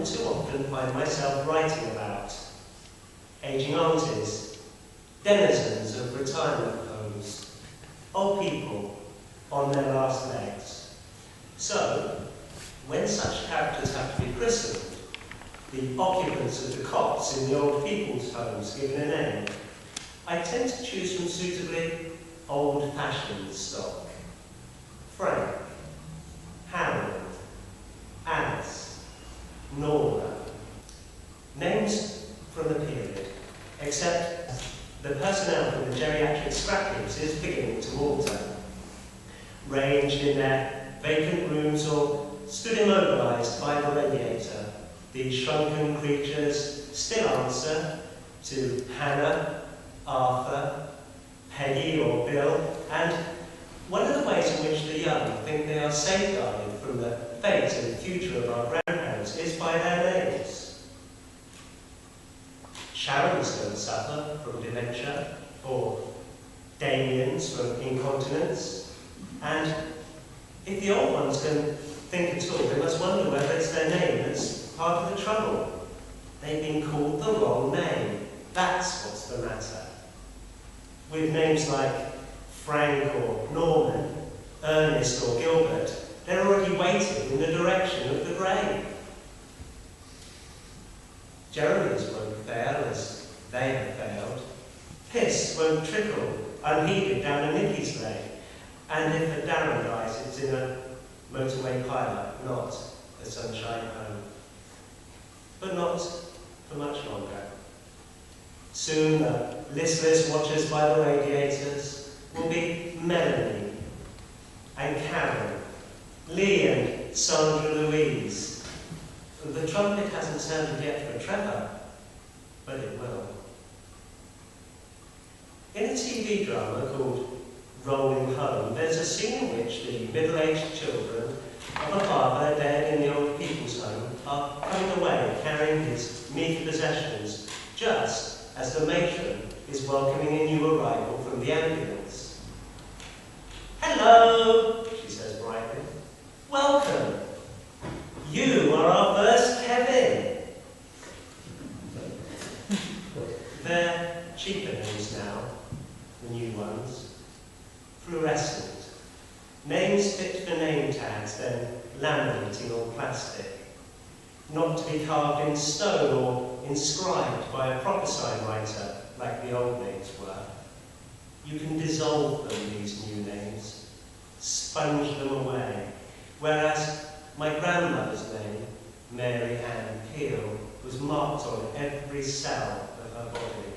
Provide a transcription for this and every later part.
all too often find myself writing about ageing aunties, denizens of retirement homes, old people on their last legs. So, when such characters have to be christened, the occupants of the cots in the old people's homes given a name, I tend to choose from suitably old-fashioned stock. Frank, Harold, Alice, Nora. Names from the period, except the personnel from the geriatric scrapheaps is beginning to alter. Ranged in their vacant rooms or stood immobilised by the radiator, these shrunken creatures still answer to Hannah, Arthur, Peggy or Bill, and one of the ways in which the young think they are safeguarded from the fate and future of our grandparents is by their names. Sharon's don't suffer from dementia, or Damien's from incontinence, and if the old ones can think at all, they must wonder whether it's their name that's part of the trouble. They've been called the wrong name. That's what's the matter. With names like Frank or Norman, Ernest or Gilbert, they're already waiting in the direction of the grave. Jeremy's won't fail as they have failed. Piss won't trickle unheeded down a Nicky's lane. And if a Darren dies, it's in a motorway pilot, not a sunshine home. But not for much longer. Soon the listless watchers by the radiators will be Melanie and Karen, Lee and Sandra Louise. The trumpet hasn't sounded yet for Trevor, but it will. In a TV drama called Rolling Home, there's a scene in which the middle-aged children of a father dead in the old people's home are coming away carrying his meager possessions just as the matron is welcoming a new arrival from the ambulance. "Hello," she says brightly. "Welcome. You are our first Kevin." They're cheaper names now, the new ones. Fluorescent. Names fit for name tags, then laminating on plastic. Not to be carved in stone or inscribed by a proper sign writer like the old names were. You can dissolve them, these new names, sponge them away, whereas my grandmother's name, Mary Ann Peel, was marked on every cell of her body.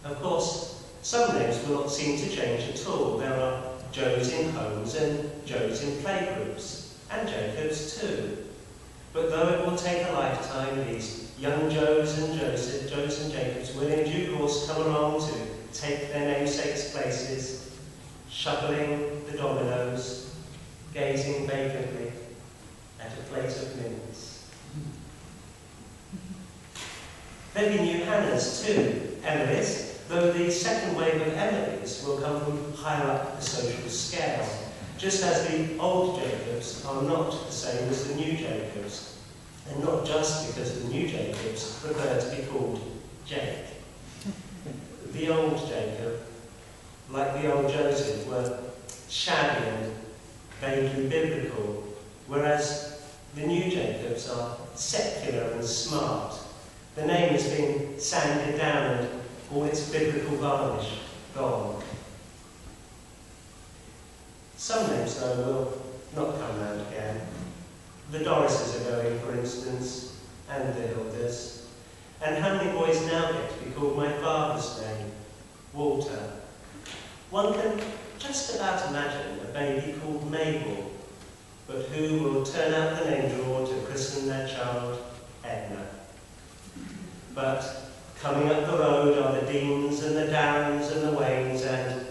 Of course, some names will not seem to change at all. There are Joes in homes and Joes in playgroups, and Jacobs too. But though it will take a lifetime, these young Joes and Jacobs will in due course come along to take their namesakes' places, shuffling the dominoes, gazing vacantly at a plate of mince. There'll be new Hannahs too, Emily's, though the second wave of Emily's will come from higher up the social scale, just as the old Jacobs are not the same as the new Jacobs, and not just because the new Jacobs prefer to be called Jake. The old Jacob, like the old Joseph, were shabby and vaguely biblical, whereas the new Jacobs are secular and smart. The name has been sanded down and all its biblical varnish gone. Some names, though, will not come round again. The Dorises are going, for instance, and the Hildas. And how many boys now get to be called my father's name, Walter? One can just about imagine a baby called Mabel, but who will turn out the name drawer to christen their child Edna. But coming up the road are the Deans and the Darrens and the Waynes, and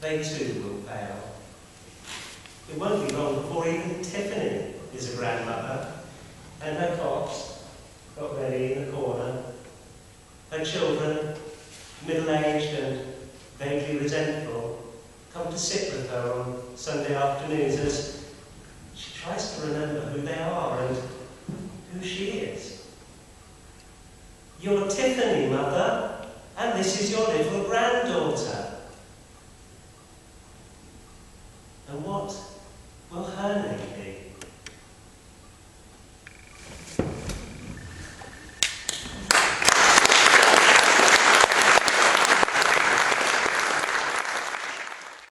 they too will fail. It won't be long before even Tiffany is a grandmother, and her cot, got ready in the corner. Her children, middle-aged and vaguely resentful, come to sit with her on Sunday afternoons as she tries to remember who they are and And what will her name be?